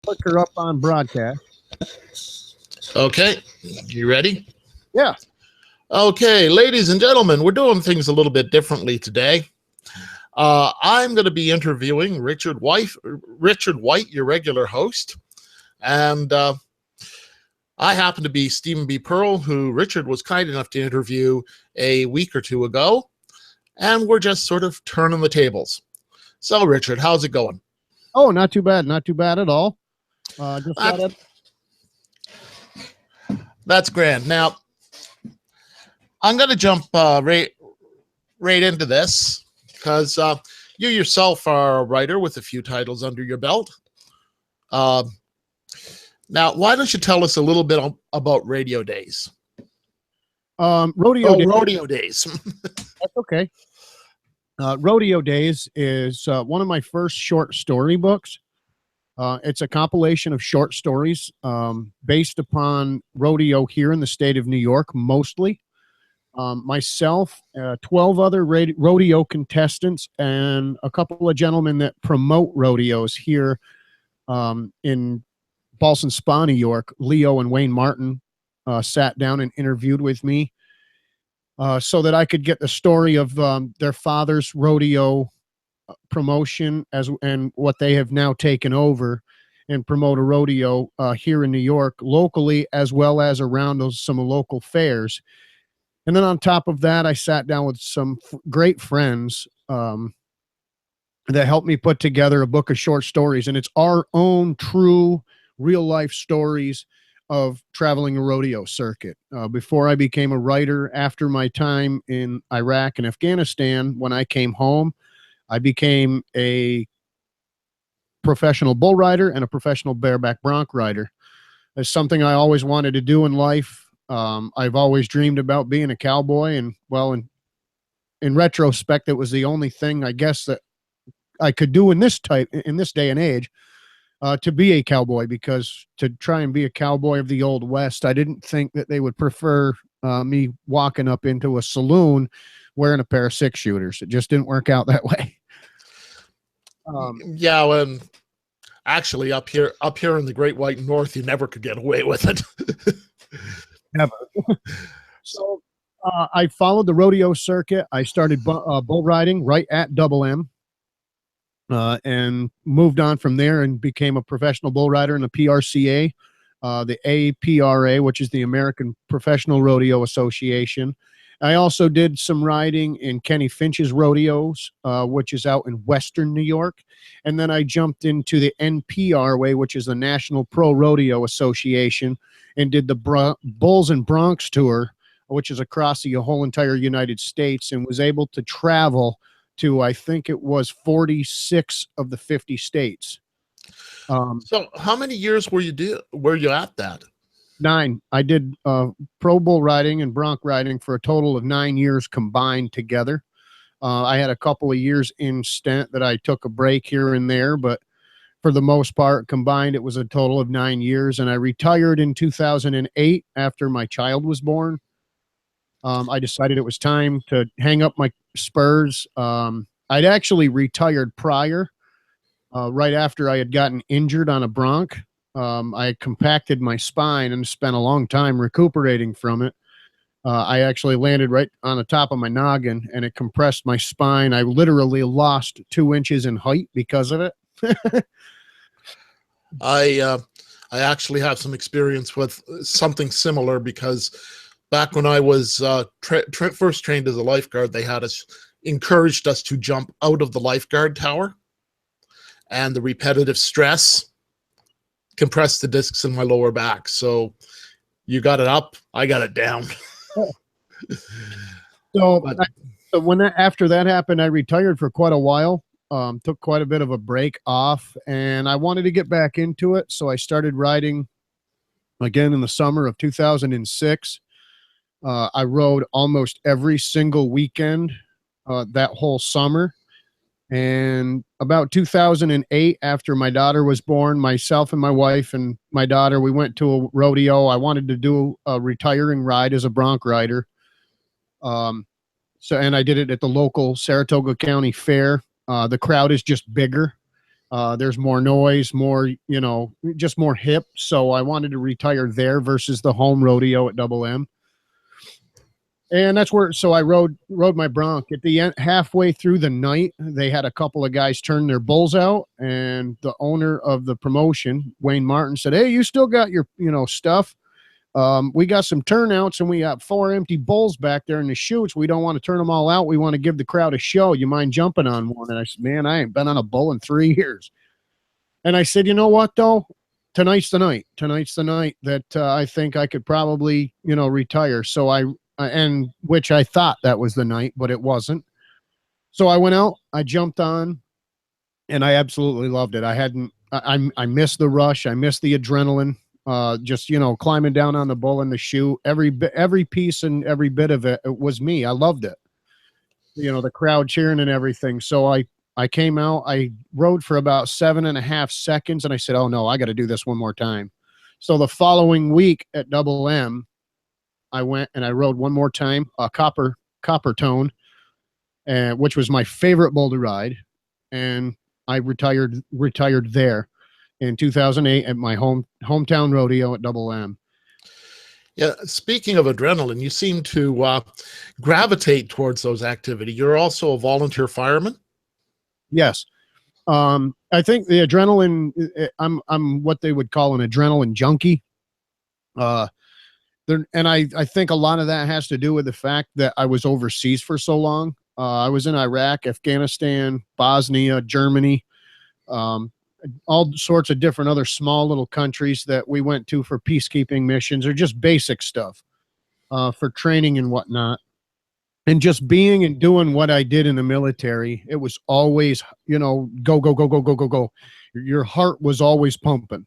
Clicker up on broadcast. Okay, you ready? Yeah. Okay, ladies and gentlemen, we're doing things a little bit differently today. I'm going to be interviewing Richard White, your regular host, and I happen to be Stephen B. Pearl, who Richard was kind enough to interview a week or two ago, and we're just sort of turning the tables. So, Richard, how's it going? Oh, not too bad. Not too bad at all. That's grand. Now, I'm going to jump right into this because you yourself are a writer with a few titles under your belt. Now, why don't you tell us a little bit about Radio Days? Rodeo Days. That's okay. Rodeo Days is one of my first short story books. It's a compilation of short stories based upon rodeo here in the state of New York, mostly. Myself, 12 other rodeo contestants, and a couple of gentlemen that promote rodeos here in Ballston Spa, New York. Leo and Wayne Martin sat down and interviewed with me so that I could get the story of their father's rodeo promotion and what they have now taken over and promote a rodeo here in New York locally, as well as around some local fairs. And then on top of that, I sat down with some great friends that helped me put together a book of short stories. And it's our own true real life stories of traveling a rodeo circuit. Before I became a writer, after my time in Iraq and Afghanistan, when I came home, I became a professional bull rider and a professional bareback bronc rider. It's something I always wanted to do in life. I've always dreamed about being a cowboy, and well, in retrospect, it was the only thing I guess that I could do in this day and age, to be a cowboy, because to try and be a cowboy of the Old West, I didn't think that they would prefer me walking up into a saloon wearing a pair of 6-shooters. It just didn't work out that way. Yeah, well, actually, up here in the Great White North, you never could get away with it. Never. So I followed the rodeo circuit. I started bull riding right at Double M, and moved on from there and became a professional bull rider in the PRCA, the APRA, which is the American Professional Rodeo Association. I also did some riding in Kenny Finch's rodeos, which is out in Western New York. And then I jumped into the NPRA, which is the National Pro Rodeo Association, and did the Bulls and Bronx tour, which is across the whole entire United States, and was able to travel to, I think it was 46 of the 50 states. So how many years were you at that? 9. I did pro bull riding and bronc riding for a total of 9 years combined together. I had a couple of years in stint that I took a break here and there, but for the most part, combined, it was a total of 9 years. And I retired in 2008 after my child was born. I decided it was time to hang up my spurs. I'd actually retired prior, right after I had gotten injured on a bronc. I compacted my spine and spent a long time recuperating from it. I actually landed right on the top of my noggin, and it compressed my spine. I literally lost 2 inches in height because of it. I actually have some experience with something similar, because back when I was first trained as a lifeguard, they had encouraged us to jump out of the lifeguard tower, and the repetitive stress compressed the discs in my lower back. So you got it up, I got it down. After that happened, I retired for quite a while. Took quite a bit of a break off, and I wanted to get back into it. So I started riding again in the summer of 2006. I rode almost every single weekend that whole summer. And about 2008, after my daughter was born, myself and my wife and my daughter, we went to a rodeo. I wanted to do a retiring ride as a bronc rider. And I did it at the local Saratoga County Fair. The crowd is just bigger. There's more noise, more, just more hip. So I wanted to retire there versus the home rodeo at Double M. And that's where, so I rode my bronc at the end. Halfway through the night, they had a couple of guys turn their bulls out, and the owner of the promotion, Wayne Martin, said, "Hey, you still got your, stuff? We got some turnouts, and we got 4 empty bulls back there in the chutes. We don't want to turn them all out. We want to give the crowd a show. You mind jumping on one?" And I said, "Man, I ain't been on a bull in 3 years." And I said, "You know what, though? Tonight's the night. Tonight's the night that I think I could probably, retire." So and which I thought that was the night, but it wasn't. So I went out, I jumped on, and I absolutely loved it. I missed the rush. I missed the adrenaline. Just, climbing down on the bull in the chute, every piece and every bit of it was me. I loved it. The crowd cheering and everything. So I came out, I rode for about 7.5 seconds, and I said, "Oh no, I got to do this one more time." So the following week at Double M, I went and I rode one more time, a copper tone, which was my favorite bull to ride. And I retired there in 2008 at my hometown rodeo at Double M. Yeah, speaking of adrenaline, you seem to gravitate towards those activities. You're also a volunteer fireman? Yes. I think the adrenaline, I'm what they would call an adrenaline junkie. And I think a lot of that has to do with the fact that I was overseas for so long. I was in Iraq, Afghanistan, Bosnia, Germany, all sorts of different other small little countries that we went to for peacekeeping missions or just basic stuff for training and whatnot. And just being and doing what I did in the military, it was always, go, go, go, go, go, go, go. Your heart was always pumping.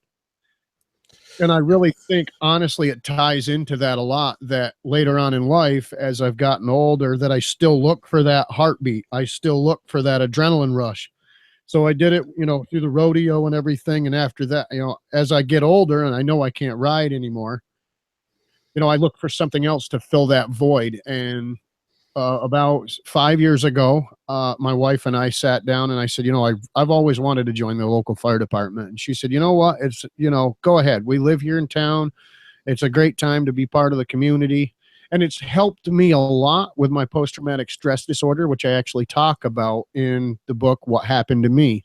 And I really think, honestly, it ties into that a lot, that later on in life, as I've gotten older, that I still look for that heartbeat. I still look for that adrenaline rush. So I did it, through the rodeo and everything. And after that, as I get older and I know I can't ride anymore, I look for something else to fill that void. And about 5 years ago, my wife and I sat down and I said, I've always wanted to join the local fire department. And she said, "You know what? It's, go ahead. We live here in town. It's a great time to be part of the community." And it's helped me a lot with my post-traumatic stress disorder, which I actually talk about in the book, What Happened to Me.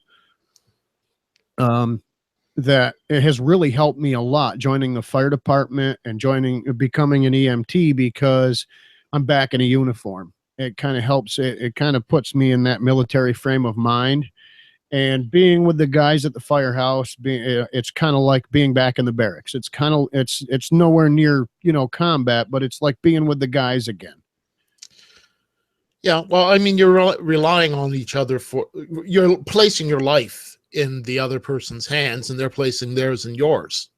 That it has really helped me a lot, joining the fire department and becoming an EMT, because I'm back in a uniform. It kind of helps. It kind of puts me in that military frame of mind, and being with the guys at the firehouse, it's kind of like being back in the barracks. It's nowhere near, combat, but it's like being with the guys again. Yeah. Well, I mean, you're relying on each other you're placing your life in the other person's hands and they're placing theirs in yours.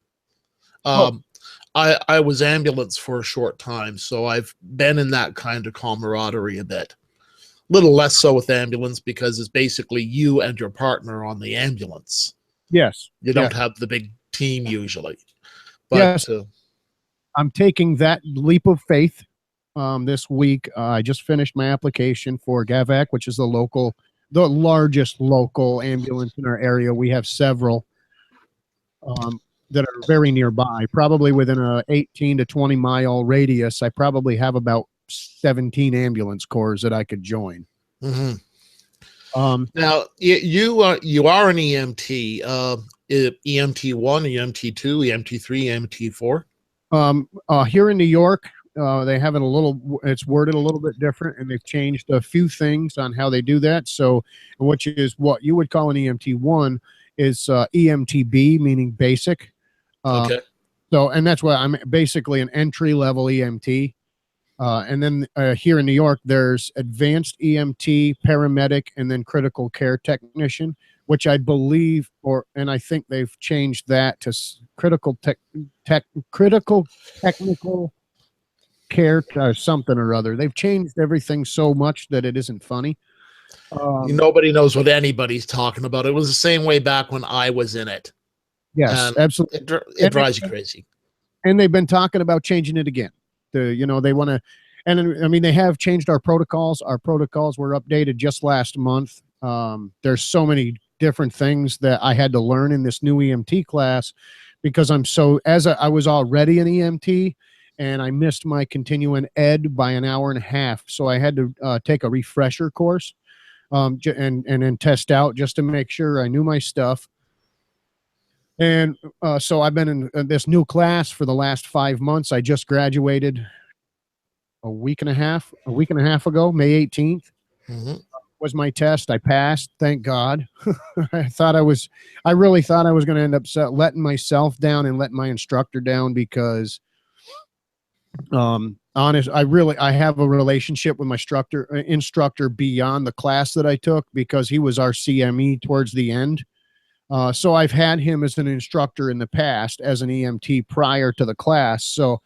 I was ambulance for a short time, so I've been in that kind of camaraderie a bit. Little less so with ambulance, because it's basically you and your partner on the ambulance. Yes. You don't have the big team usually. But yes. I'm taking that leap of faith this week. I just finished my application for GAVAC, which is the largest local ambulance in our area. We have several that are very nearby, probably within a 18 to 20 mile radius. I probably have about 17 ambulance corps that I could join. Mm-hmm. Now you are an EMT, EMT 1, EMT 2, EMT 3, EMT 4. Here in New York, they have it's worded a little bit different, and they've changed a few things on how they do that. So, which is what you would call an EMT 1 is EMTB, meaning basic. Okay. So, and that's why I'm basically an entry level EMT. And then here in New York, there's advanced EMT, paramedic, and then critical care technician, which I believe, and I think they've changed that to critical technical care or something or other. They've changed everything so much that it isn't funny. Nobody knows what anybody's talking about. It was the same way back when I was in it. Yes, absolutely. It drives you crazy. And they've been talking about changing it again. They want to, and I mean, they have changed our protocols. Our protocols were updated just last month. There's so many different things that I had to learn in this new EMT class, because I was already an EMT, and I missed my continuing ed by an hour and a half. So I had to take a refresher course, and then test out just to make sure I knew my stuff. And so I've been in this new class for the last 5 months. I just graduated a week and a half ago, May 18th. Mm-hmm. Was my test. I passed, thank God. I really thought I was going to end up letting myself down and letting my instructor down, because I have a relationship with my instructor beyond the class that I took, because he was our CME towards the end. So I've had him as an instructor in the past as an EMT prior to the class. So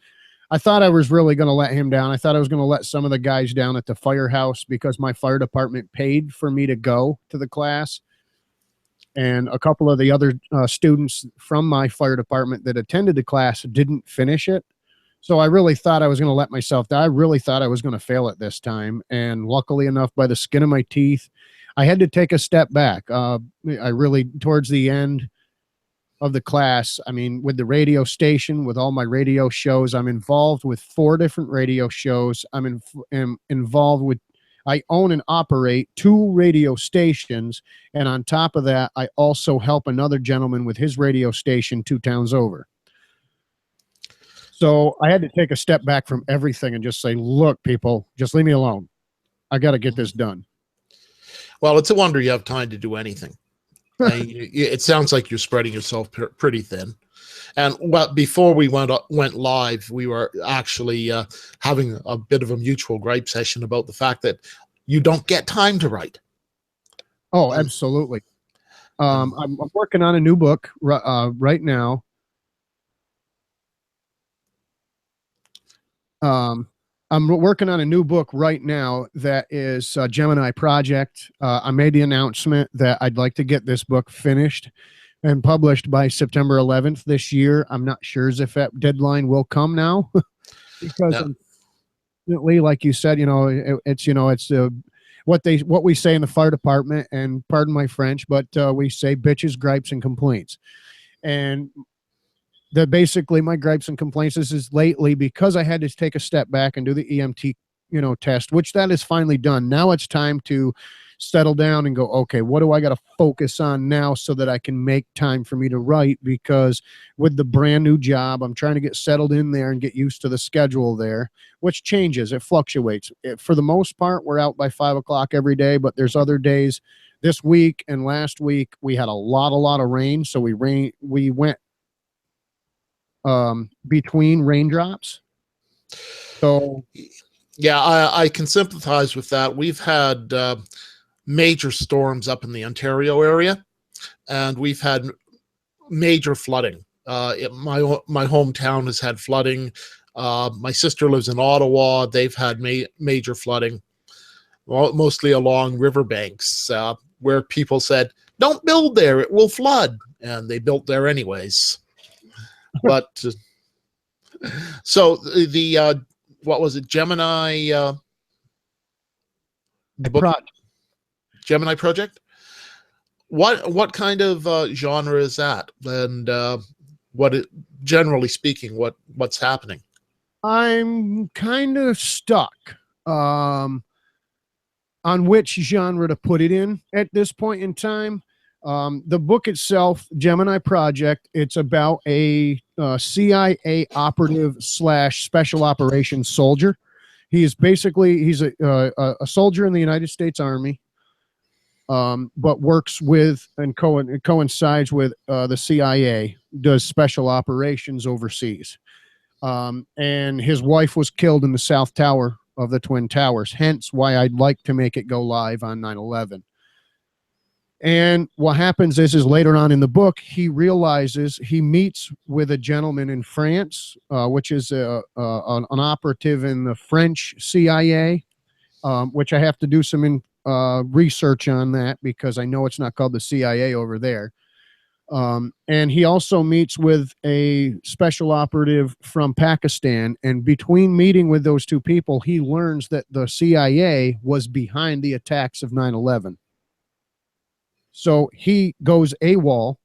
I thought I was really going to let him down. I thought I was going to let some of the guys down at the firehouse, because my fire department paid for me to go to the class. And a couple of the other students from my fire department that attended the class didn't finish it. So I really thought I was going to let myself die. I really thought I was going to fail it this time. And luckily enough, by the skin of my teeth, I had to take a step back. Towards the end of the class, I mean, with the radio station, with all my radio shows, I'm involved with 4 different radio shows. I'm involved with, I own and operate 2 radio stations. And on top of that, I also help another gentleman with his radio station 2 towns over. So I had to take a step back from everything and just say, look, people, just leave me alone. I got to get this done. Well, it's a wonder you have time to do anything. It sounds like you're spreading yourself pretty thin. And before we went live, we were actually having a bit of a mutual gripe session about the fact that you don't get time to write. Oh, absolutely. I'm working on a new book right now. I'm working on a new book right now that is a Gemini project. I made the announcement that I'd like to get this book finished and published by September 11th this year. I'm not sure if that deadline will come now, because unfortunately, like you said, it's what we say in the fire department, and pardon my French, but we say bitches, gripes, and complaints. And basically my gripes and complaints is lately, because I had to take a step back and do the EMT, test, which that is finally done. Now it's time to settle down and go, okay, what do I got to focus on now so that I can make time for me to write? Because with the brand new job, I'm trying to get settled in there and get used to the schedule there, which changes. It fluctuates. For the most part, we're out by 5 o'clock every day, but there's other days. This week and last week, we had a lot of rain. So we went between raindrops. So yeah, I can sympathize with that. We've had major storms up in the Ontario area, and we've had major flooding. My hometown has had flooding. My sister lives in Ottawa. They've had major flooding, mostly along riverbanks, where people said, don't build there, it will flood. And they built there anyways. But so the what was it, Gemini Gemini project? What kind of genre is that? And generally speaking, what's happening? I'm kind of stuck on which genre to put it in at this point in time. The book itself, Gemini Project, it's about a CIA operative / special operations soldier. He's a soldier in the United States Army, but works with and coincides with the CIA, does special operations overseas. And his wife was killed in the South Tower of the Twin Towers, hence why I'd like to make it go live on 9/11. And what happens is later on in the book, he realizes he meets with a gentleman in France, which is an operative in the French CIA, which I have to do some research on that, because I know it's not called the CIA over there. And he also meets with a special operative from Pakistan. And between meeting with those two people, he learns that the CIA was behind the attacks of 9/11. So he goes AWOL,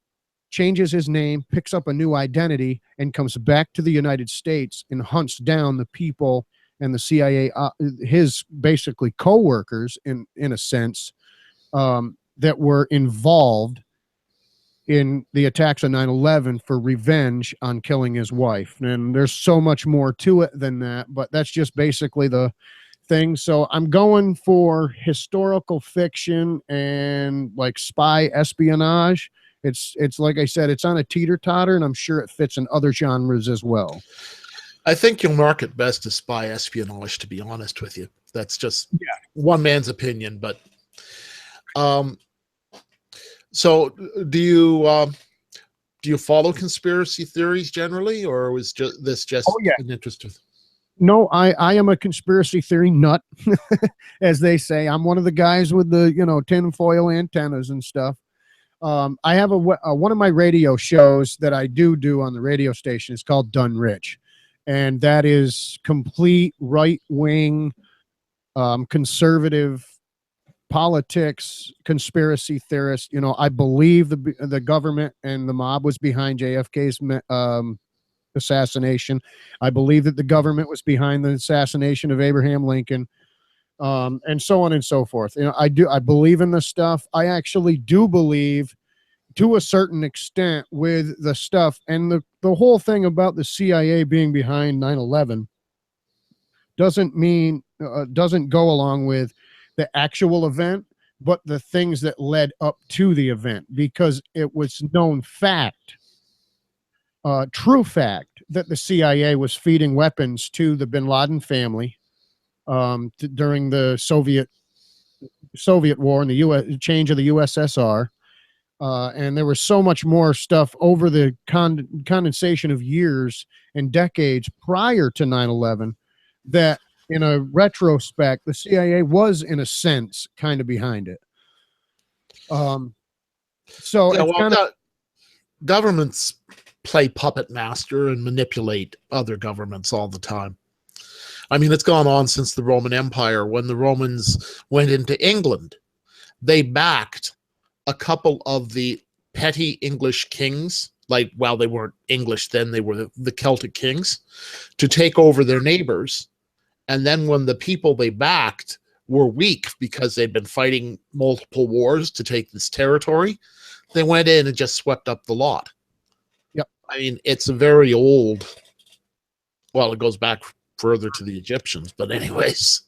changes his name, picks up a new identity, and comes back to the United States and hunts down the people and the CIA, his basically co-workers in a sense, that were involved in the attacks on 9/11 for revenge on killing his wife. And there's so much more to it than that, but that's just basically the thing. So I'm going for historical fiction and like spy espionage. It's like I said, it's on a teeter-totter, and I'm sure it fits in other genres as well. I think you'll mark it best as spy espionage, to be honest with you. That's just one man's opinion, but so do you follow conspiracy theories generally, or was this just an interest? No, I am a conspiracy theory nut, as they say. I'm one of the guys with the, tinfoil antennas and stuff. I have one of my radio shows that I do on the radio station is called Done Rich. And that is complete right-wing, conservative politics, conspiracy theorist. I believe the government and the mob was behind JFK's assassination. I believe that the government was behind the assassination of Abraham Lincoln, and so on and so forth. I believe in this stuff. I actually do believe to a certain extent with the stuff, and the whole thing about the CIA being behind 9/11 doesn't go along with the actual event, but the things that led up to the event, because it was known fact, true fact, that the CIA was feeding weapons to the bin Laden family during the Soviet war and the U.S. change of the USSR. And there was so much more stuff over the condensation of years and decades prior to 9/11 that, in a retrospect, the CIA was, in a sense, kind of behind it. So yeah, it's kind of governments play puppet master and manipulate other governments all the time. I mean, it's gone on since the Roman Empire. When the Romans went into England, they backed a couple of the petty English kings, like, well, they weren't English then, they were the Celtic kings, to take over their neighbors. And then when the people they backed were weak because they'd been fighting multiple wars to take this territory, they went in and just swept up the lot. Yep. I mean, it's a very old, well, it goes back further to the Egyptians, but anyways,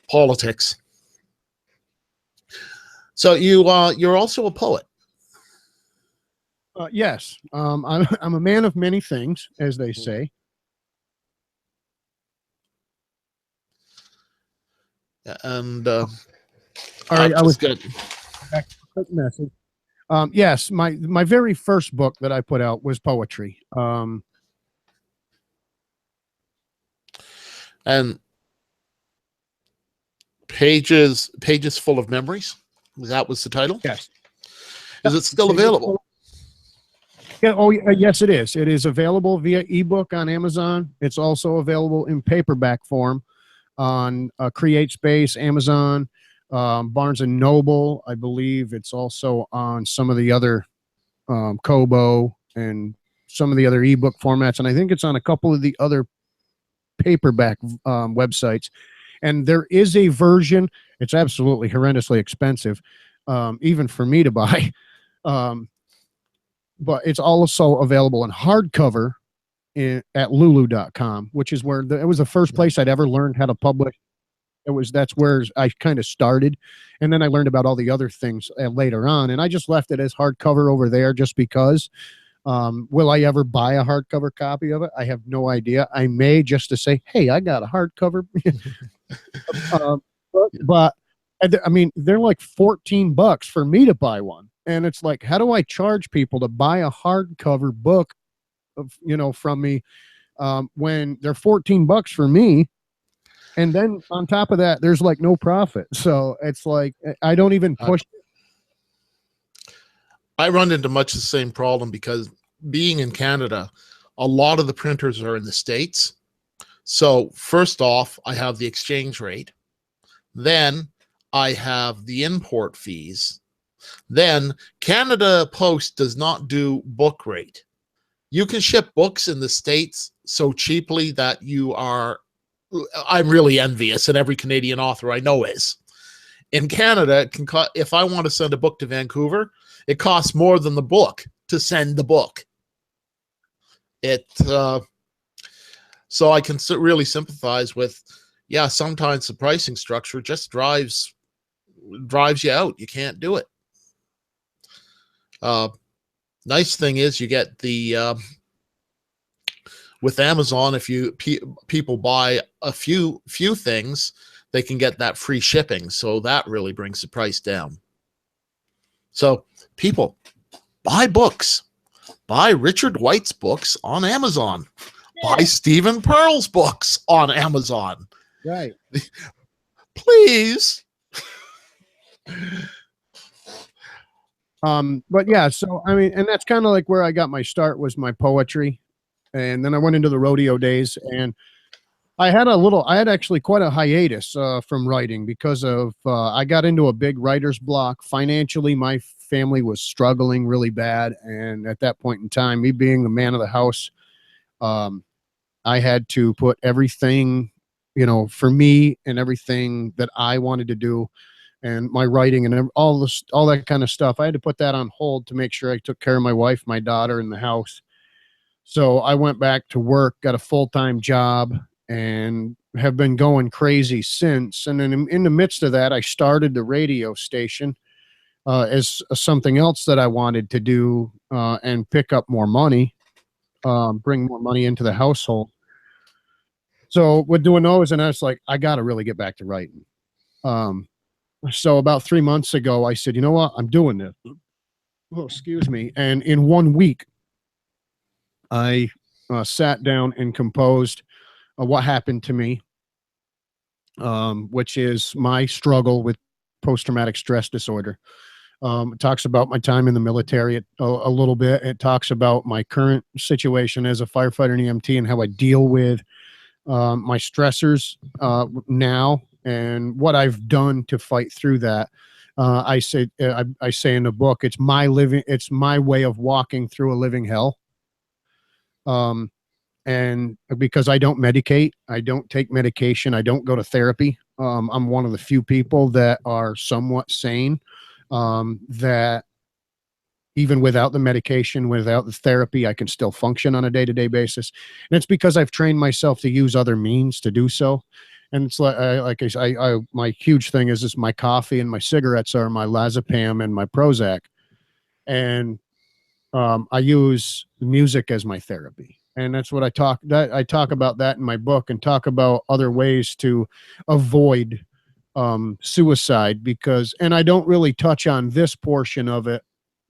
politics. So you're also a poet. Yes. I'm a man of many things, as they say. And all right, I was good. Quick message. Yes, my very first book that I put out was poetry. And pages full of memories. That was the title. Yes. Is it still available? Yeah. Oh, yes, it is. It is available via ebook on Amazon. It's also available in paperback form on CreateSpace, Amazon, Barnes and Noble. I believe it's also on some of the other Kobo and some of the other ebook formats, and I think it's on a couple of the other paperback websites. And there is a version. It's absolutely horrendously expensive, even for me to buy. But it's also available in hardcover at lulu.com, which is where it was the first place I'd ever learned how to publish. That's where I kind of started. And then I learned about all the other things later on. And I just left it as hardcover over there just because. Will I ever buy a hardcover copy of it? I have no idea. I may, just to say, hey, I got a hardcover. But I mean, they're like $14 for me to buy one. And it's like, how do I charge people to buy a hardcover book from me, when they're $14 for me? And then on top of that, there's like no profit. So it's like, I don't even push. I run into much the same problem because being in Canada, a lot of the printers are in the States. So first off, I have the exchange rate. Then I have the import fees. Then Canada Post does not do book rate. You can ship books in the States so cheaply that I'm really envious, and every Canadian author I know is. In Canada, it can if I want to send a book to Vancouver, it costs more than the book to send the book. So I can really sympathize with, yeah, sometimes the pricing structure just drives you out. You can't do it. Nice thing is you get the with Amazon, if people buy a few things, they can get that free shipping. So that really brings the price down. So people, buy books. Buy Richard White's books on Amazon. Yeah. Buy Stephen Pearl's books on Amazon. Right. Please. But yeah, so I mean, and that's kind of like where I got my start, was my poetry. And then I went into the rodeo days, and I had actually quite a hiatus from writing because of I got into a big writer's block. Financially, my family was struggling really bad, and at that point in time, me being the man of the house, I had to put everything, for me, and everything that I wanted to do, and my writing and all that kind of stuff. I had to put that on hold to make sure I took care of my wife, my daughter, and the house. So I went back to work, got a full-time job, and have been going crazy since. And then in the midst of that, I started the radio station as something else that I wanted to do and pick up more money, bring more money into the household. So with doing those, and I was like, I got to really get back to writing. So about 3 months ago, I said, you know what? I'm doing this. Oh, excuse me. And in 1 week, I sat down and composed What Happened to Me, which is my struggle with post-traumatic stress disorder. It talks about my time in the military a little bit. It talks about my current situation as a firefighter and EMT and how I deal with my stressors now and what I've done to fight through that. I say in the book, it's my way of walking through a living hell. And because I don't medicate, I don't take medication, I don't go to therapy. I'm one of the few people that are somewhat sane, that even without the medication, without the therapy, I can still function on a day-to-day basis. And it's because I've trained myself to use other means to do so. And it's like my huge thing is my coffee and my cigarettes are my Lazepam and my Prozac. And I use music as my therapy. And that's what I talk about that in my book, and talk about other ways to avoid suicide, and I don't really touch on this portion of it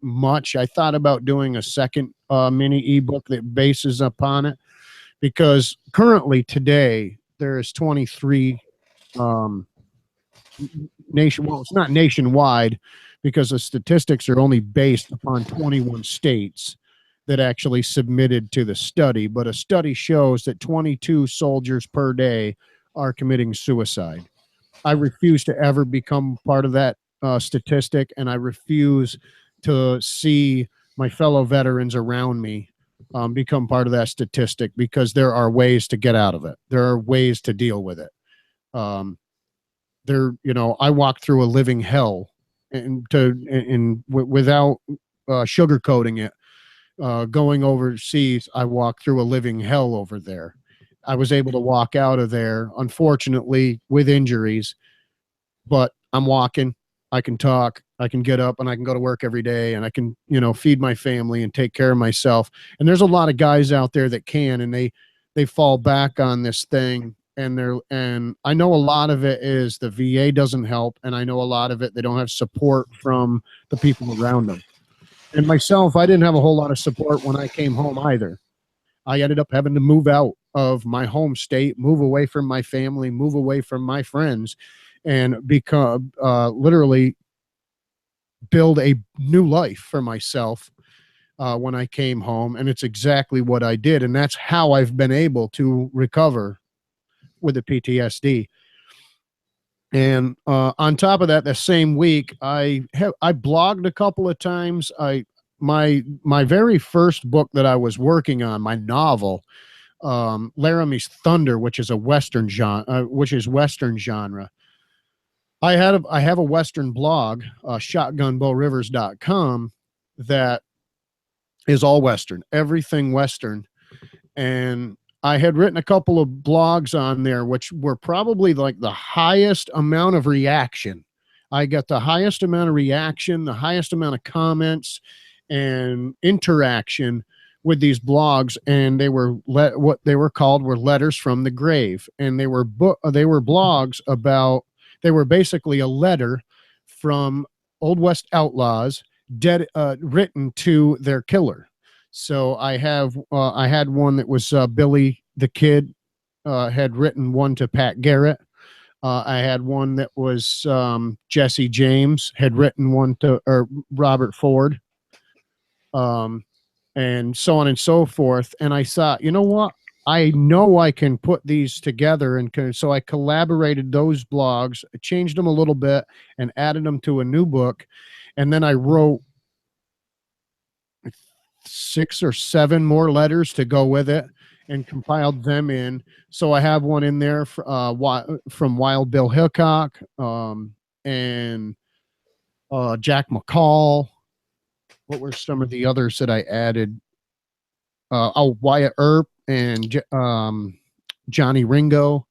much. I thought about doing a second mini ebook that bases upon it, because currently today there is 23 well, it's not nationwide, because the statistics are only based upon 21 states that actually submitted to the study. But a study shows that 22 soldiers per day are committing suicide. I refuse to ever become part of that statistic, and I refuse to see my fellow veterans around me become part of that statistic, because there are ways to get out of it. There are ways to deal with it. I walk through a living hell, without sugarcoating it. Going overseas, I walked through a living hell over there. I was able to walk out of there, unfortunately, with injuries, but I'm walking. I can talk. I can get up and I can go to work every day, and I can, feed my family and take care of myself. And there's a lot of guys out there that can, and they fall back on this thing. And I know a lot of it is the VA doesn't help. And I know a lot of it, they don't have support from the people around them. And myself, I didn't have a whole lot of support when I came home either. I ended up having to move out of my home state, move away from my family, move away from my friends, and become literally build a new life for myself when I came home. And it's exactly what I did. And that's how I've been able to recover with the PTSD. And on top of that, the same week, I blogged a couple of times. My very first book that I was working on, my novel, Laramie's Thunder, which is a Western genre, Western genre. I have a Western blog, shotgunbowrivers.com, that is all Western, everything Western. And I had written a couple of blogs on there, which were probably like the highest amount of reaction. I got the highest amount of reaction, the highest amount of comments and interaction with these blogs. And they were what they were called were letters from the grave. And they were blogs about, they were basically a letter from Old West outlaws written to their killer. So I had one that was Billy the Kid had written one to Pat Garrett. I had one that was Jesse James had written one to, or Robert Ford, and so on and so forth. And I thought, you know what? I know I can put these together, and so I collaborated those blogs, changed them a little bit, and added them to a new book. And then I wrote 6 or 7 more letters to go with it and compiled them in. So I have one in there from Wild Bill Hickok, and Jack McCall. What were some of the others that I added? Wyatt Earp and Johnny Ringo,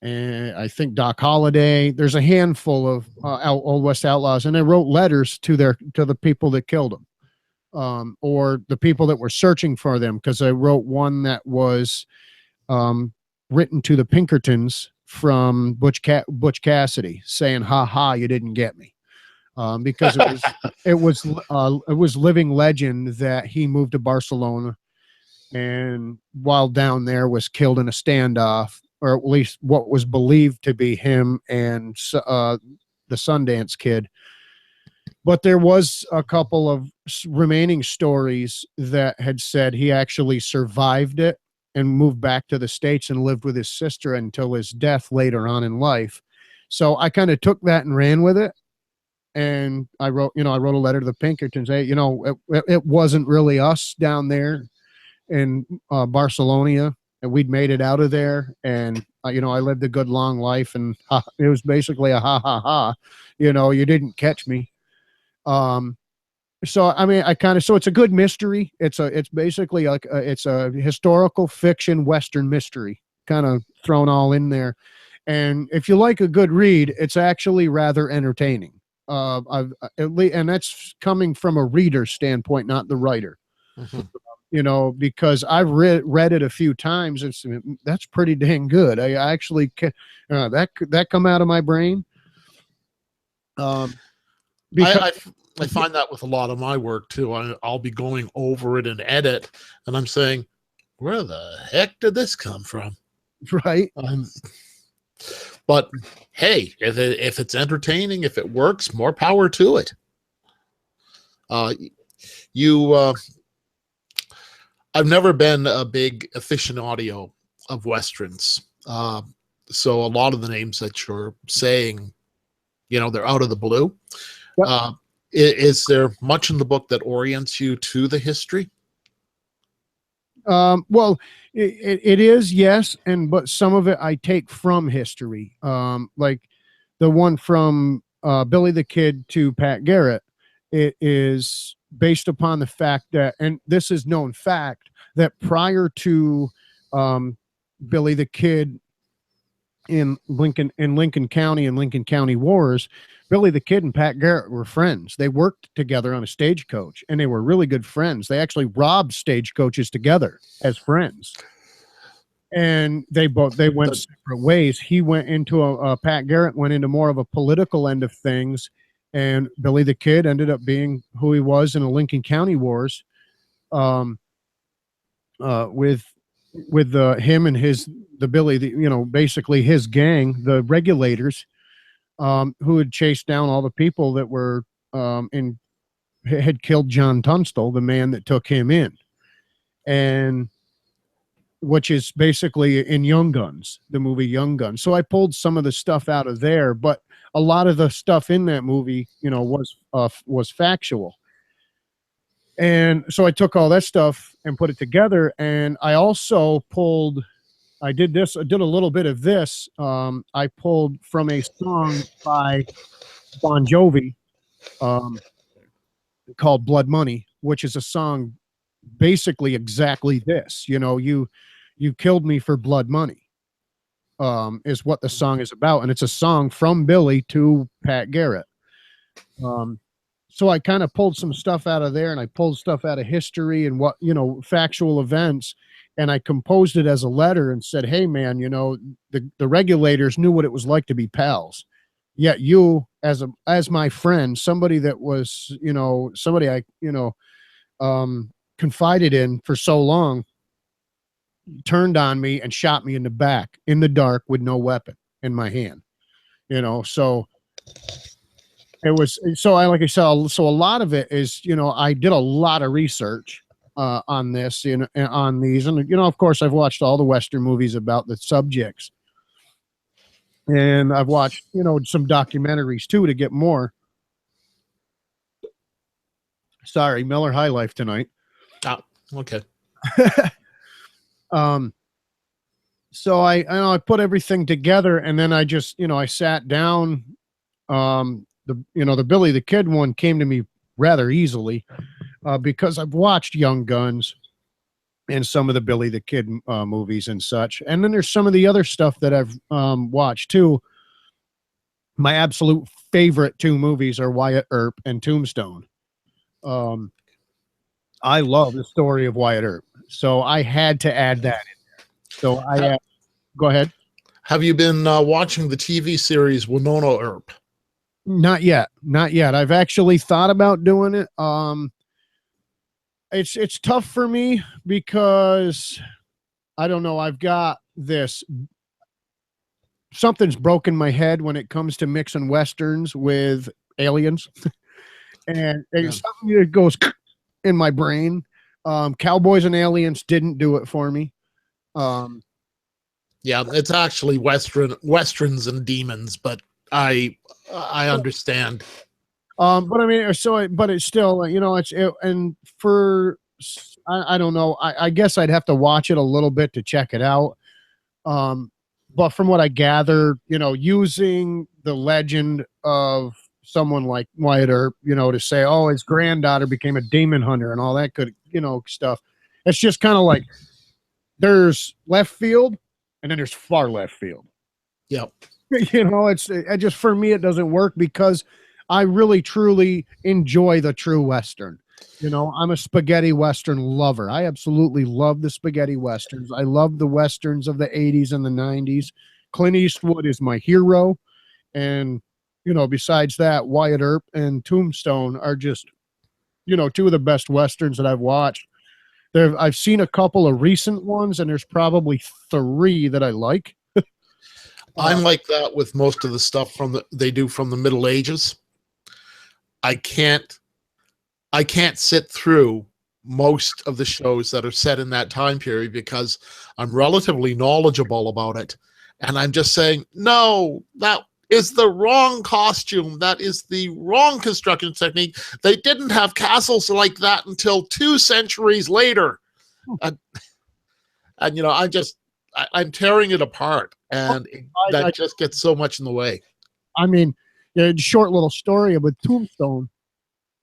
and I think Doc Holliday. There's a handful of Old West outlaws, and I wrote letters to the people that killed them. Or the people that were searching for them, because I wrote one that was written to the Pinkertons from Butch Cassidy, saying, "Ha ha, you didn't get me," because it was living legend that he moved to Barcelona, and while down there was killed in a standoff, or at least what was believed to be him and the Sundance Kid. But there was a couple of remaining stories that had said he actually survived it and moved back to the States and lived with his sister until his death later on in life. So I kind of took that and ran with it. And I wrote a letter to the Pinkertons. Hey, it wasn't really us down there in Barcelona, and we'd made it out of there. And, I lived a good long life, and it was basically a ha ha ha, you didn't catch me. So I mean, so it's a good mystery. It's basically like it's a historical fiction Western mystery, kind of thrown all in there. And if you like a good read, it's actually rather entertaining. And that's coming from a reader standpoint, not the writer. Mm-hmm. Because I've read it a few times. That's pretty dang good. I actually that come out of my brain. Because I find that with a lot of my work too. I'll be going over it and edit, and I'm saying, where the heck did this come from? Right. But hey, if it's entertaining, if it works, more power to it. I've never been a big aficionado of Westerns. So a lot of the names that you're saying, they're out of the blue. Yep. Is there much in the book that orients you to the history? Well, it is, yes, but some of it I take from history. Like the one from Billy the Kid to Pat Garrett, it is based upon the fact that, and this is known fact, that prior to Billy the Kid in Lincoln County and Lincoln County wars, Billy the Kid and Pat Garrett were friends. They worked together on a stagecoach, and they were really good friends. They actually robbed stagecoaches together as friends. And they went separate ways. He went into Pat Garrett went into more of a political end of things, and Billy the Kid ended up being who he was in the Lincoln County wars, with him and basically his gang, the Regulators, who had chased down all the people that were had killed John Tunstall, the man that took him in. And which is basically in Young Guns, the movie Young Guns. So I pulled some of the stuff out of there, but a lot of the stuff in that movie, was factual. And so I took all that stuff and put it together. And I also I did a little bit of this. I pulled from a song by Bon Jovi, called Blood Money, which is a song basically exactly this. You killed me for blood money, is what the song is about. And it's a song from Billy to Pat Garrett. So I kind of pulled some stuff out of there, and I pulled stuff out of history and factual events. And I composed it as a letter and said, hey man, the regulators knew what it was like to be pals. Yet you, as my friend, somebody that was, somebody I, confided in for so long, turned on me and shot me in the back in the dark with no weapon in my hand. So it was, like I said, so a lot of it is, I did a lot of research on this, on these, and of course I've watched all the Western movies about the subjects, and I've watched some documentaries too to get more. Sorry, Miller High Life tonight. Oh, okay. So I put everything together, and then I just I sat down. The Billy the Kid one came to me rather easily, because I've watched Young Guns and some of the Billy the Kid movies and such. And then there's some of the other stuff that I've watched too. My absolute favorite two movies are Wyatt Earp and Tombstone. I love the story of Wyatt Earp, so I had to add that in there. So go ahead. Have you been watching the TV series Winona Earp? Not yet. I've actually thought about doing it. It's tough for me because I don't know. I've got something's broken my head when it comes to mixing Westerns with aliens. And it's something that goes in my brain. Cowboys and aliens didn't do it for me. Yeah, it's actually Westerns and demons, but I understand. But I mean, but it's still, and for, I don't know. I guess I'd have to watch it a little bit to check it out. But from what I gather, using the legend of someone like Wyatt Earp, to say, oh, his granddaughter became a demon hunter and all that good, stuff. It's just kind of like there's left field and then there's far left field. Yep. It just, for me, it doesn't work because I really, truly enjoy the true Western. I'm a spaghetti Western lover. I absolutely love the spaghetti Westerns. I love the Westerns of the 80s and the 90s. Clint Eastwood is my hero. And, besides that, Wyatt Earp and Tombstone are just, two of the best Westerns that I've watched. I've seen a couple of recent ones, and there's probably 3 that I like. I'm like that with most of the stuff they do from the Middle Ages. I can't sit through most of the shows that are set in that time period because I'm relatively knowledgeable about it. And I'm just saying, no, that is the wrong costume. That is the wrong construction technique. They didn't have castles like that until 2 centuries later. And I'm tearing it apart, and that just gets so much in the way. I mean, short little story about Tombstone.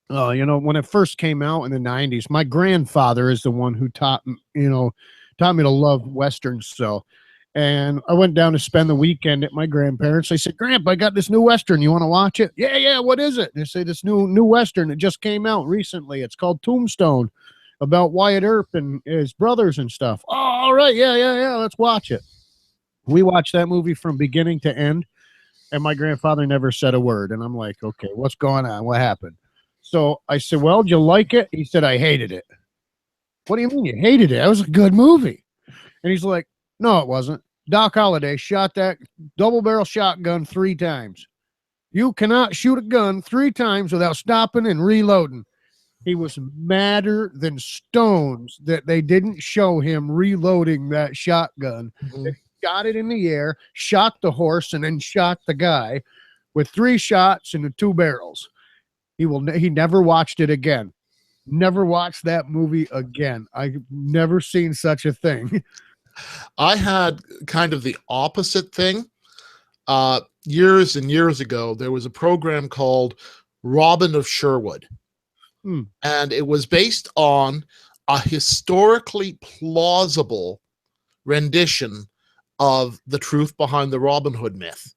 When it first came out in the 90s, my grandfather is the one who taught me to love Westerns. So, and I went down to spend the weekend at my grandparents'. I said, Grandpa, I got this new Western. You want to watch it? Yeah. What is it? And they say, this new Western. It just came out recently. It's called Tombstone, about Wyatt Earp and his brothers and stuff. Oh, all right. Yeah. Let's watch it. We watched that movie from beginning to end, and my grandfather never said a word. And I'm like, okay, what's going on? What happened? So I said, well, did you like it? He said, I hated it. What do you mean you hated it? That was a good movie. And he's like, no, it wasn't. Doc Holliday shot that double barrel shotgun 3 times. You cannot shoot a gun 3 times without stopping and reloading. He was madder than stones that they didn't show him reloading that shotgun. They shot it in the air, shot the horse, and then shot the guy with 3 shots in the 2 barrels. He never watched it again. Never watched that movie again. I've never seen such a thing. I had kind of the opposite thing. Years and years ago, there was a program called Robin of Sherwood. And it was based on a historically plausible rendition of the truth behind the Robin Hood myth.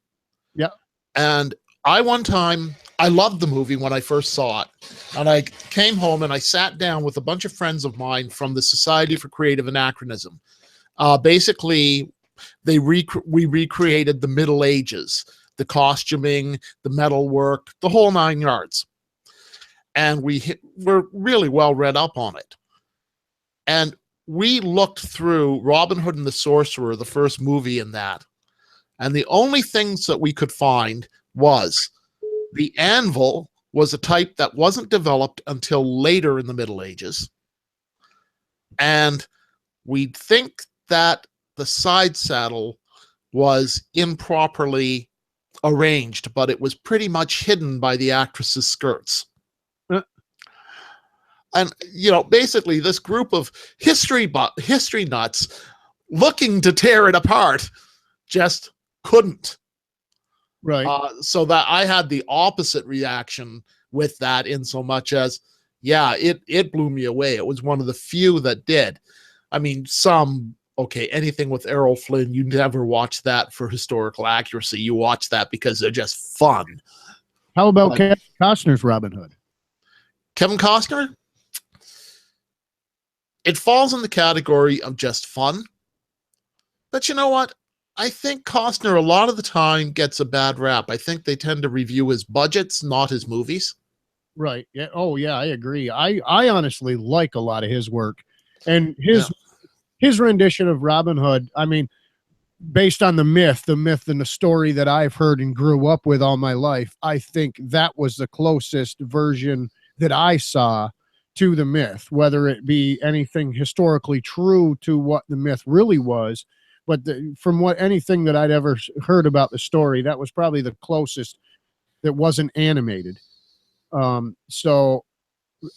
Yeah. And I loved the movie when I first saw it. And I came home and I sat down with a bunch of friends of mine from the Society for Creative Anachronism. Basically, we recreated the Middle Ages, the costuming, the metalwork, the whole 9 yards. And we're really well read up on it. And we looked through Robin Hood and the Sorcerer, the first movie in that. And the only things that we could find was the anvil was a type that wasn't developed until later in the Middle Ages. And we think that the side saddle was improperly arranged, but it was pretty much hidden by the actress's skirts. And, basically this group of history nuts looking to tear it apart just couldn't. Right. So that I had the opposite reaction with that, in so much as, yeah, it blew me away. It was one of the few that did. I mean, anything with Errol Flynn, you never watch that for historical accuracy. You watch that because they're just fun. How about Kevin Costner's Robin Hood? Kevin Costner? It falls in the category of just fun. But you know what? I think Costner a lot of the time gets a bad rap. I think they tend to review his budgets, not his movies. Right. Yeah. Oh, yeah, I agree. I honestly like a lot of his work. And his rendition of Robin Hood, I mean, based on the myth and the story that I've heard and grew up with all my life, I think that was the closest version that I saw to the myth, whether it be anything historically true to what the myth really was. But from anything that I'd ever heard about the story, that was probably the closest that wasn't animated. So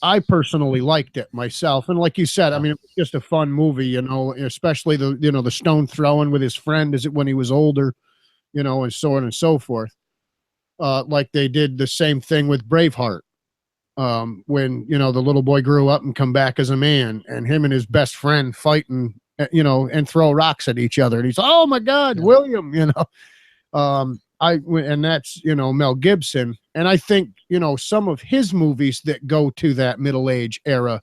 I personally liked it myself. And like you said, I mean, it was just a fun movie, especially the stone throwing with his friend when he was older, and so on and so forth. Like they did the same thing with Braveheart. When, the little boy grew up and come back as a man, and him and his best friend fighting, and throw rocks at each other. And he's, oh my God, William, and that's, Mel Gibson. And I think, some of his movies that go to that middle age era,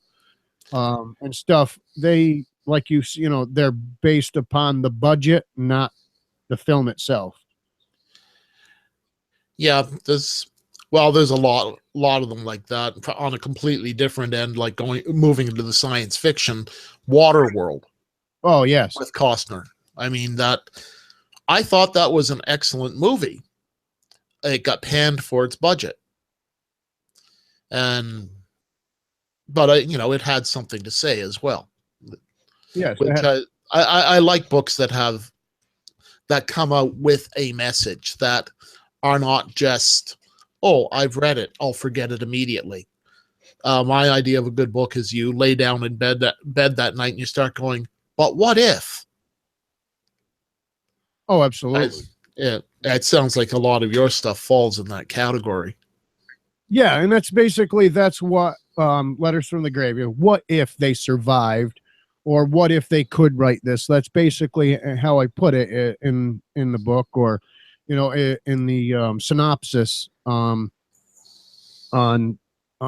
and stuff, they, like they're based upon the budget, not the film itself. Yeah. There's a lot of them like that on a completely different end, like moving into the science fiction. Waterworld. Oh, yes. With Costner. I mean, I thought that was an excellent movie. It got panned for its budget. But it had something to say as well. Yes. I like books that come out with a message, that are not just, oh, I've read it, I'll forget it immediately. My idea of a good book is you lay down in bed that night and you start going, but what if? Oh, absolutely. It sounds like a lot of your stuff falls in that category. Yeah, and that's what Letters from the Grave. What if they survived, or what if they could write this? That's basically how I put it in the book, or in the synopsis on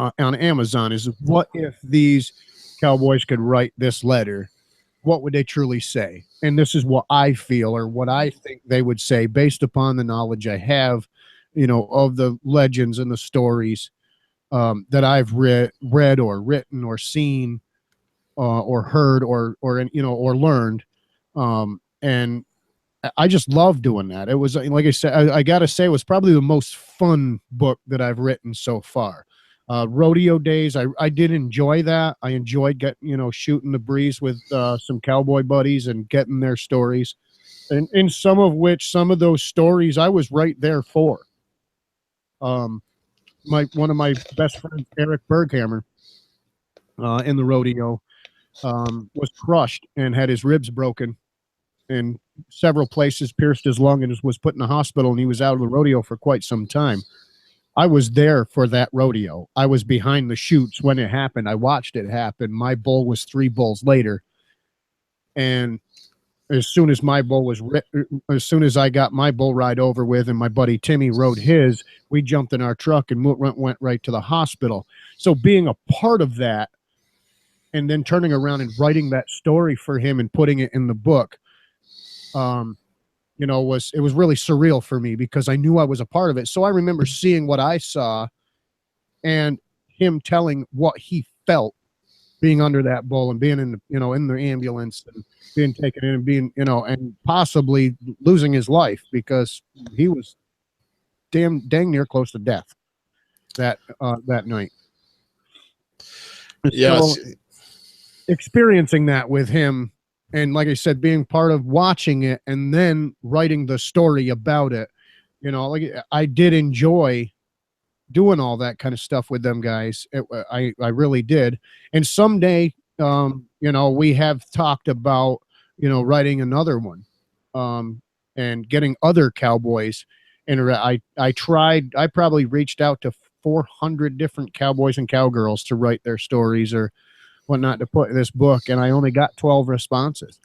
Amazon. Is what if these cowboys could write this letter? What would they truly say? And this is what I feel, or what I think they would say, based upon the knowledge I have, of the legends and the stories that I've read or written or seen or heard or learned. And I just love doing that. It was, like I said, I got to say, it was probably the most fun book that I've written so far. Rodeo days, I did enjoy that. I enjoyed shooting the breeze with some cowboy buddies and getting their stories, and in some of those stories I was right there for. One of my best friends, Eric Berghammer, in the rodeo, was crushed and had his ribs broken in several places, pierced his lung, and was put in the hospital, and he was out of the rodeo for quite some time. I was there for that rodeo. I was behind the chutes when it happened. I watched it happen. My bull was 3 bulls later. And as soon as as soon as I got my bull ride over with and my buddy Timmy rode his, we jumped in our truck and went right to the hospital. So being a part of that and then turning around and writing that story for him and putting it in the book, it was really surreal for me because I knew I was a part of it. So I remember seeing what I saw and him telling what he felt being under that bull and being in the ambulance and being taken in and being, and possibly losing his life because he was dang near close to death that night. Yes. So experiencing that with him, and like I said, being part of watching it and then writing the story about it, like I did enjoy doing all that kind of stuff with them guys. I really did. And someday, we have talked about, writing another one, and getting other cowboys. And I probably reached out to 400 different cowboys and cowgirls to write their stories or whatnot to put in this book, and I only got 12 responses.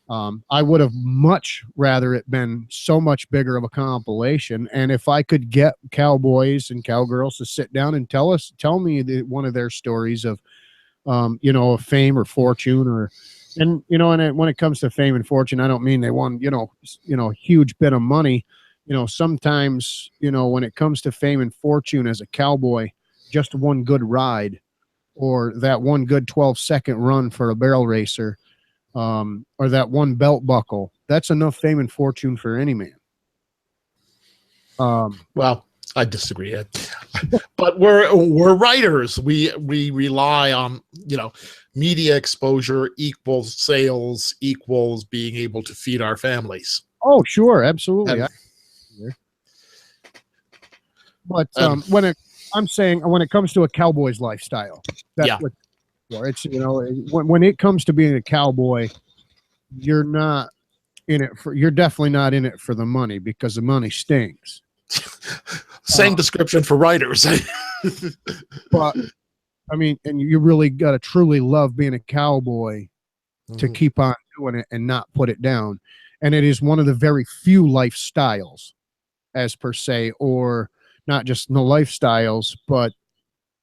I would have much rather it been so much bigger of a compilation. And if I could get cowboys and cowgirls to sit down and tell me one of their stories of, of fame or fortune and when it comes to fame and fortune, I don't mean they won, huge bit of money. Sometimes, when it comes to fame and fortune as a cowboy, just one good ride or that one good 12-second run for a barrel racer, or that one belt buckle, that's enough fame and fortune for any man. Well, I disagree, but we're writers. We rely on, media exposure equals sales equals being able to feed our families. Oh, sure. Absolutely. But when it comes to a cowboy's lifestyle, that's what it's, when it comes to being a cowboy, you're definitely not in it for the money because the money stinks. Same description for writers. But I mean, and you really got to truly love being a cowboy to keep on doing it and not put it down. And it is one of the very few lifestyles as per se, or not just no lifestyles, but,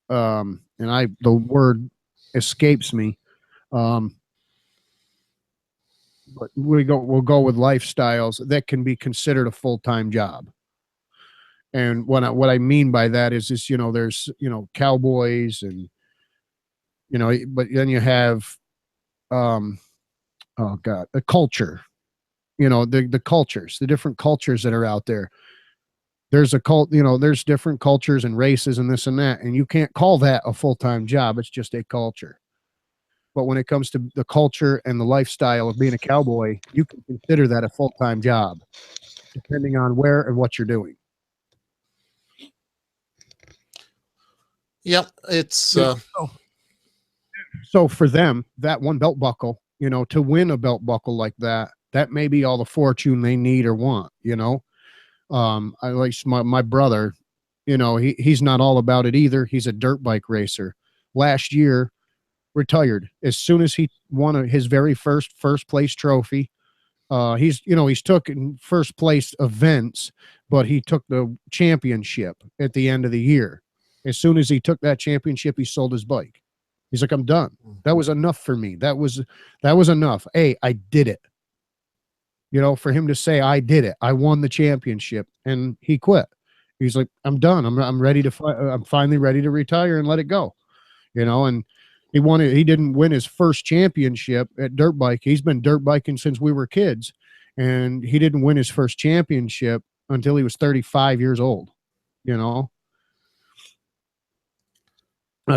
the word escapes me. But we'll go with lifestyles that can be considered a full-time job. And what I mean by that is this, there's, cowboys and, but then you have, oh God, the culture, the cultures, the different cultures that are out there. There's there's different cultures and races and this and that. And you can't call that a full-time job. It's just a culture. But when it comes to the culture and the lifestyle of being a cowboy, you can consider that a full-time job, depending on where and what you're doing. Yep, it's so for them, that one belt buckle, to win a belt buckle like that may be all the fortune they need or want. I like my brother, he's not all about it either. He's a dirt bike racer. Last year, retired as soon as he won his very first place trophy. He's took in first place events, but he took the championship at the end of the year. As soon as he took that championship, he sold his bike. He's like, I'm done. That was enough for me. That was enough. Hey, I did it. For him to say, I did it. I won the championship, and he quit. He's like, I'm done. I'm ready to I'm finally ready to retire and let it go. And he didn't win his first championship at dirt bike. He's been dirt biking since we were kids, and he didn't win his first championship until he was 35 years old.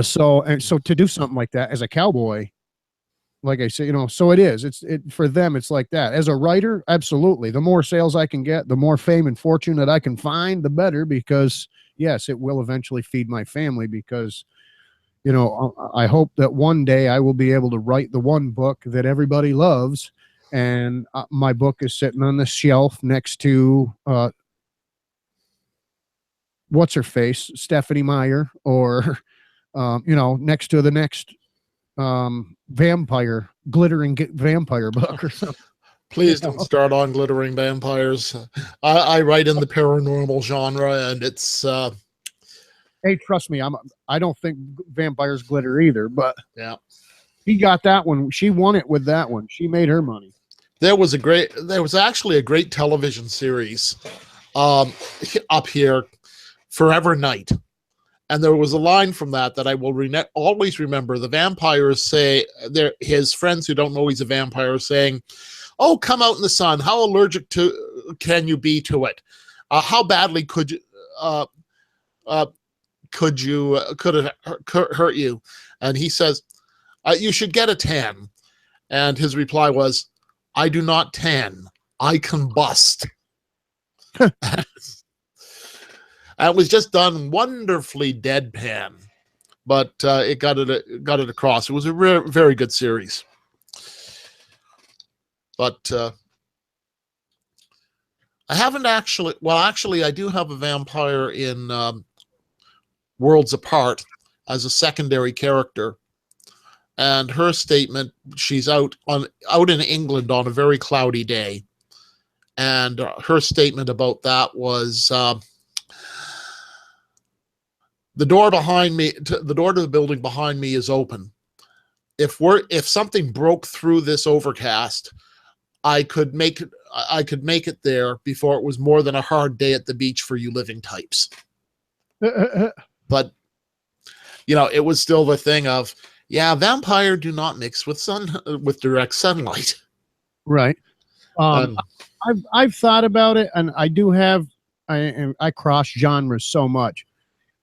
So to do something like that as a cowboy, like I said, so it is. It for them. It's like that. As a writer, absolutely. The more sales I can get, the more fame and fortune that I can find, the better. Because yes, it will eventually feed my family. Because I hope that one day I will be able to write the one book that everybody loves, and my book is sitting on the shelf next to what's her face, Stephanie Meyer, or next to the next vampire glittering vampire book or something. Please don't start on glittering vampires. I write in the paranormal genre, and it's hey, trust me, I don't think vampires glitter either, but yeah, he got that one. She won it with that one. She made her money. there was actually a great television series up here, Forever Night. And there was a line from that I will always remember. The vampires say, his friends who don't know he's a vampire saying, "Oh, come out in the sun. How allergic can you be to it? How badly could it hurt you?" And he says, "You should get a tan." And his reply was, "I do not tan. I combust." It was just done wonderfully deadpan, but it got it across. It was a very good series. But I haven't actually. Well, actually, I do have a vampire in Worlds Apart as a secondary character, and her statement. She's out in England on a very cloudy day, and her statement about that was. The door to the building behind me is open. If something broke through this overcast, I could make it there before it was more than a hard day at the beach for you living types. But it was still the thing of, yeah, vampire do not mix with direct sunlight. Right. I've thought about it, and I do have I cross genres so much.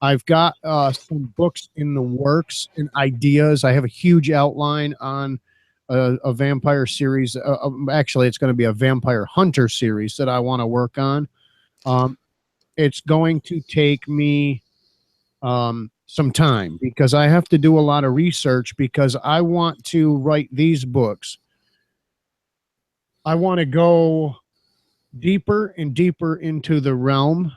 I've got some books in the works and ideas. I have a huge outline on a vampire series. Actually, it's going to be a vampire hunter series that I want to work on. It's going to take me some time because I have to do a lot of research because I want to write these books. I want to go deeper and deeper into the realm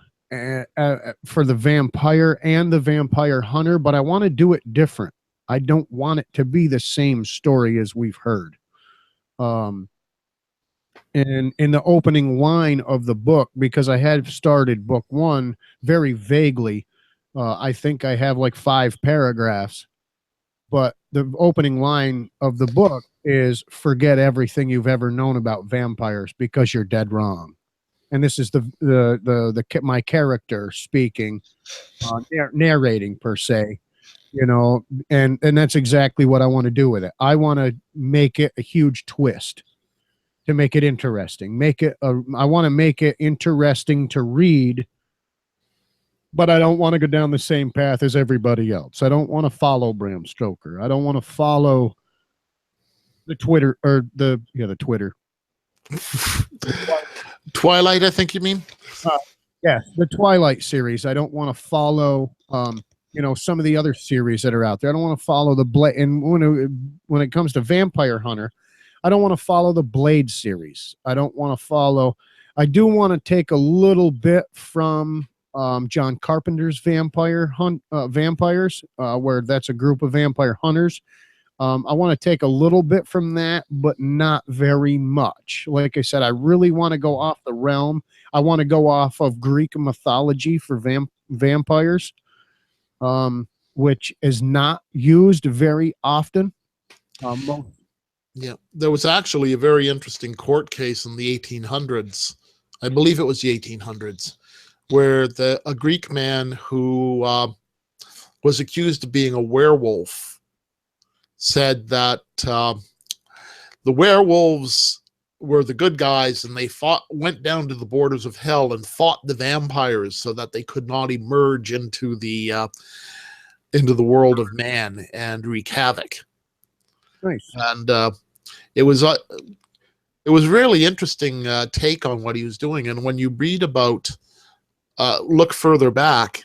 for the vampire and the vampire hunter, but I want to do it different. I don't want it to be the same story as we've heard. And in the opening line of the book, because I had started book one very vaguely, I think I have like 5 paragraphs, but the opening line of the book is forget everything you've ever known about vampires because you're dead wrong. And this is my character speaking, narrating per se, and that's exactly what I want to do with it. I want to make it a huge twist to make it interesting. I want to make it interesting to read, but I don't want to go down the same path as everybody else. I don't want to follow Bram Stoker. I don't want to follow the Twitter or the Twitter. Twilight, I think you mean? Yeah, the Twilight series. I don't want to follow, some of the other series that are out there. I don't want to follow the Blade. And when it comes to Vampire Hunter, I don't want to follow the Blade series. I don't want to follow. I do want to take a little bit from John Carpenter's vampires, where that's a group of vampire hunters. I want to take a little bit from that, but not very much. Like I said, I really want to go off the realm. I want to go off of Greek mythology for vampires, which is not used very often. Yeah, there was actually a very interesting court case in the 1800s. I believe it was the 1800s, where a Greek man who was accused of being a werewolf said that the werewolves were the good guys, and they went down to the borders of hell and fought the vampires so that they could not emerge into the into the world of man and wreak havoc. Nice. And it was really interesting take on what he was doing. And when you read about, look further back,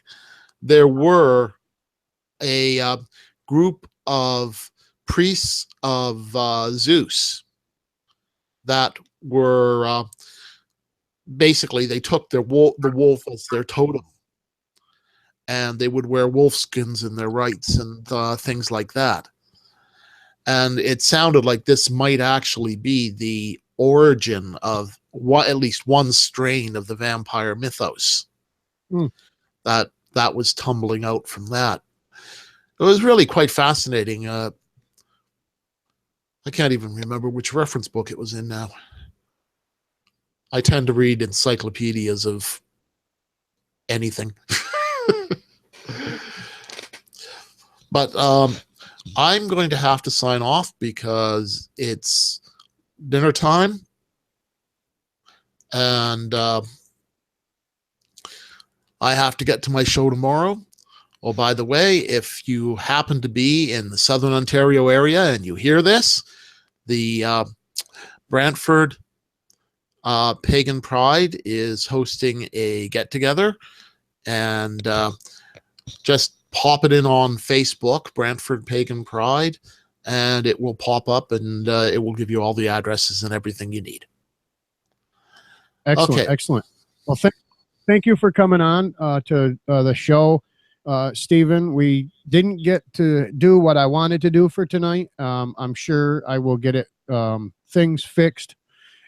there were a group of priests of Zeus that were basically, they took the wolf as their totem, and they would wear wolf skins in their rites and things like that. And it sounded like this might actually be the origin of at least one strain of the vampire mythos that was tumbling out from that. It was really quite fascinating. I can't even remember which reference book it was in now. I tend to read encyclopedias of anything. But I'm going to have to sign off because it's dinner time. And I have to get to my show tomorrow. Oh, by the way, if you happen to be in the Southern Ontario area and you hear this, the Brantford Pagan Pride is hosting a get-together, and just pop it in on Facebook, Brantford Pagan Pride, and it will pop up, and it will give you all the addresses and everything you need. Excellent. Okay. Excellent. Well, thank you for coming on to the show, Stephen. We didn't get to do what I wanted to do for tonight. I'm sure I will get it things fixed.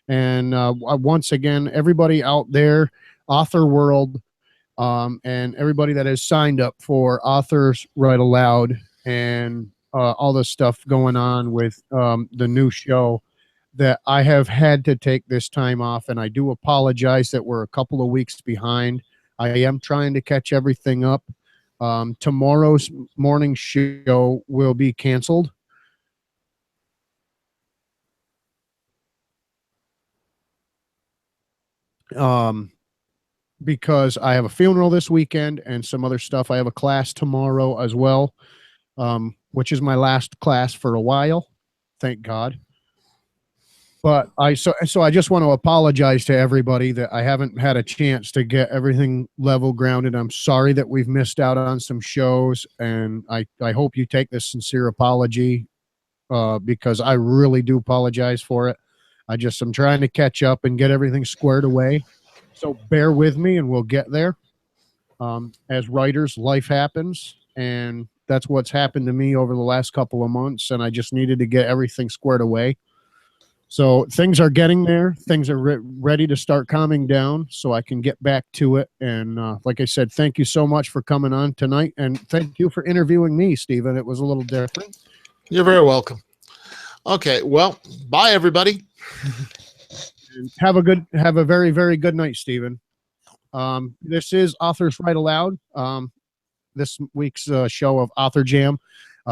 And once again, everybody out there, Author World, and everybody that has signed up for Authors Write Aloud and all the stuff going on with the new show, that I have had to take this time off, and I do apologize that we're a couple of weeks behind. I am trying to catch everything up. Tomorrow's morning show will be canceled. Because I have a funeral this weekend and some other stuff. I have a class tomorrow as well, which is my last class for a while. Thank God. But so I just want to apologize to everybody that I haven't had a chance to get everything level grounded. I'm sorry that we've missed out on some shows, and I hope you take this sincere apology because I really do apologize for it. I'm trying to catch up and get everything squared away. So bear with me and we'll get there. As writers, life happens, and that's what's happened to me over the last couple of months, and I just needed to get everything squared away. So things are getting there. Things are ready to start calming down so I can get back to it. And like I said, thank you so much for coming on tonight. And thank you for interviewing me, Stephen. It was a little different. You're very welcome. Okay, well, bye, everybody. And have a very, very good night, Stephen. This is Authors Write Aloud. This week's show of Author Jam.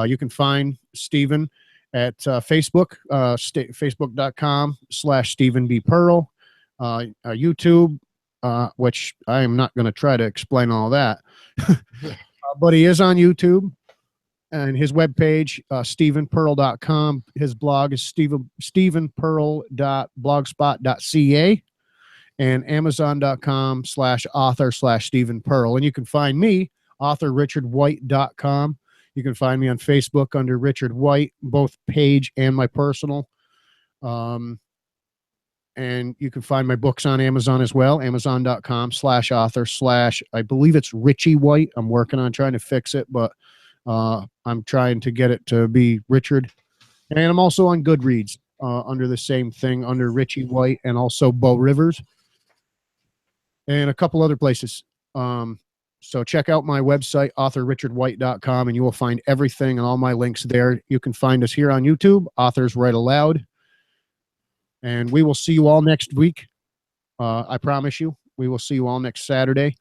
You can find Stephen at Facebook, facebook.com/Stephen B. Pearl, YouTube, which I am not going to try to explain all that, but he is on YouTube, and his webpage, StephenPearl.com. His blog is stephenpearl.blogspot.ca, and Amazon.com/author/Stephen Pearl. And you can find me, authorRichardWhite.com. You can find me on Facebook under Richard White, both page and my personal. And you can find my books on Amazon as well, Amazon.com/author/ I believe it's Richie White. I'm working on trying to fix it, but I'm trying to get it to be Richard. And I'm also on Goodreads under the same thing, under Richie White, and also Bo Rivers and a couple other places. So check out my website, authorrichardwhite.com, and you will find everything and all my links there. You can find us here on YouTube, Authors Write Aloud. And we will see you all next week. I promise you, we will see you all next Saturday.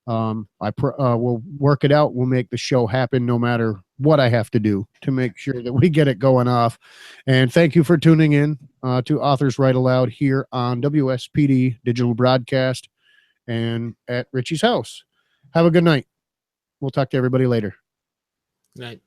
We'll work it out. We'll make the show happen no matter what I have to do to make sure that we get it going off. And thank you for tuning in to Authors Write Aloud here on WSPD Digital Broadcast and at Richie's house. Have a good night. We'll talk to everybody later. Right.